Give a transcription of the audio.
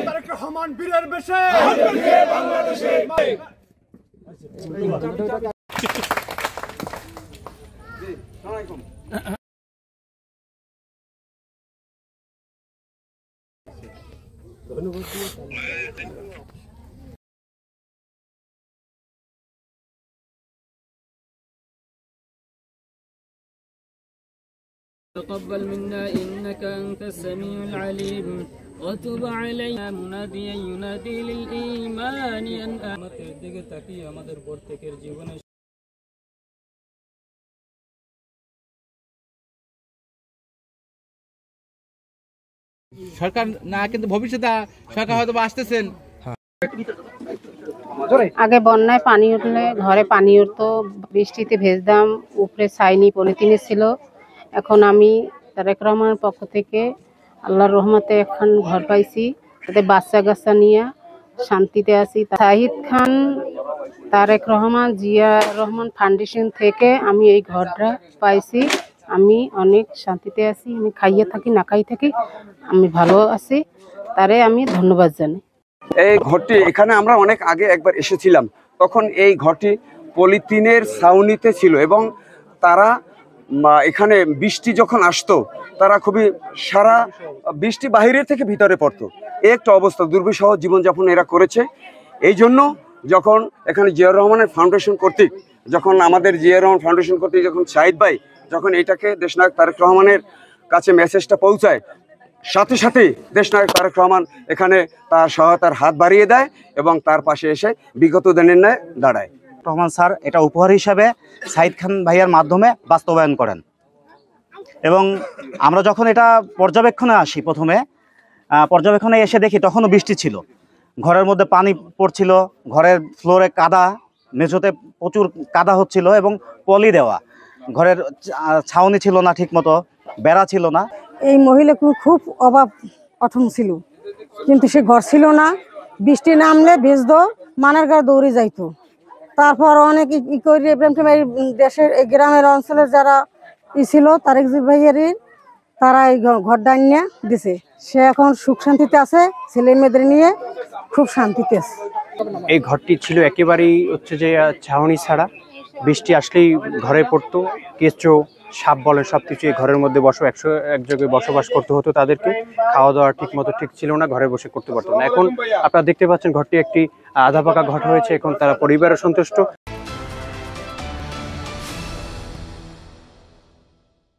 তারেক রহমান বীরের বেশে বাংলাদেশে تقبل منا إنك أنت السميع العليم وتب علينا مناديا ينادي للإيمان أن আমাদের দিকে তাকিয়ে আমাদের প্রত্যেকের জীবনে সরকার না, কিন্তু ভবিষ্যতে সরকার হয়তো আসতেছেন। আগে বন্যায় পানি উঠলে ঘরে পানি উঠতো, বৃষ্টিতে ভেজতাম, উপরে ছাইনি পলিথিনে ছিল। এখন আমি তারেক রহমানের পক্ষ থেকে আল্লাহর রহমতে এখন ঘর পাইছি, তাতে বাচ্চা কাচ্চা নিয়ে শান্তিতে আছি। শাহিদ খান তারেক রহমান জিয়া রহমান ফাউন্ডেশন থেকে আমি এই ঘরটা পাইছি। আমি অনেক শান্তিতে আছি, আমি খাইয়ে থাকি না খাই থাকি, আমি ভালো আছি, তারে আমি ধন্যবাদ জানাই। এই ঘরটি এখানে আমরা অনেক আগে একবার এসেছিলাম, তখন এই ঘরটি পলিথিনের ছাউনিতে ছিল এবং তারা এখানে বৃষ্টি যখন আসতো তারা খুবই সারা বৃষ্টি বাহিরে থেকে ভিতরে পড়তো, এই একটা অবস্থা, দুর্বিষহ জীবনযাপন এরা করেছে। এই জন্য যখন এখানে জিয়াউর রহমানের ফাউন্ডেশন কর্তৃক আমাদের জিয়াউর রহমান ফাউন্ডেশন কর্তৃক যখন শাহিদ ভাই যখন এটাকে দেশনায়ক তারেক রহমানের কাছে মেসেজটা পৌঁছায়, সাথে সাথে দেশনায়ক তারেক রহমান এখানে তার সহায়তার হাত বাড়িয়ে দেয় এবং তার পাশে এসে বিগত দিনের ন্যায় দাঁড়ায়। রহমান স্যার এটা উপহার হিসাবে শাহিদ খান ভাইয়ার মাধ্যমে বাস্তবায়ন করেন এবং আমরা যখন এটা পর্যবেক্ষণে আসি, প্রথমে পর্যবেক্ষণে এসে দেখি তখনও বৃষ্টি ছিল, ঘরের মধ্যে পানি পড়ছিল, ঘরের ফ্লোরে কাদা, মেঝোতে প্রচুর কাদা হচ্ছিল এবং পলি দেওয়া, ঘরের ছাউনি ছিল না, ঠিকমতো বেড়া ছিল না। এই মহিলা খুব অভাব অথম ছিল, কিন্তু সে ঘর ছিল না, বৃষ্টি নামলে ভেজতো, মানের গায়ে দৌড়ে যাইতো। তারপর অনেক ই করে দেশের এই গ্রামের অঞ্চলের যারা ছিল তারেক ভাইয়েরই, তারা এই ঘরটা নিয়ে দিছে। সে এখন সুখ শান্তিতে আছে, ছেলে মেয়েদের নিয়ে খুব শান্তিতে আছে। এই ঘরটি ছিল একেবারেই হচ্ছে যে ছাউনি ছাড়া, বৃষ্টি আসলেই ঘরে পড়তো, কেঁচো সাপ বলে সব কিছু এই ঘরের মধ্যে এক জায়গায় বসবাস করতে হতো তাদেরকে। খাওয়া দাওয়া ঠিক ছিল না, ঘরে বসে করতে পারতো না। এখন আপনারা দেখতে পাচ্ছেন ঘরটি একটি আধা পাকা ঘর হয়েছে, এখন তারা পরিবারে সন্তুষ্ট।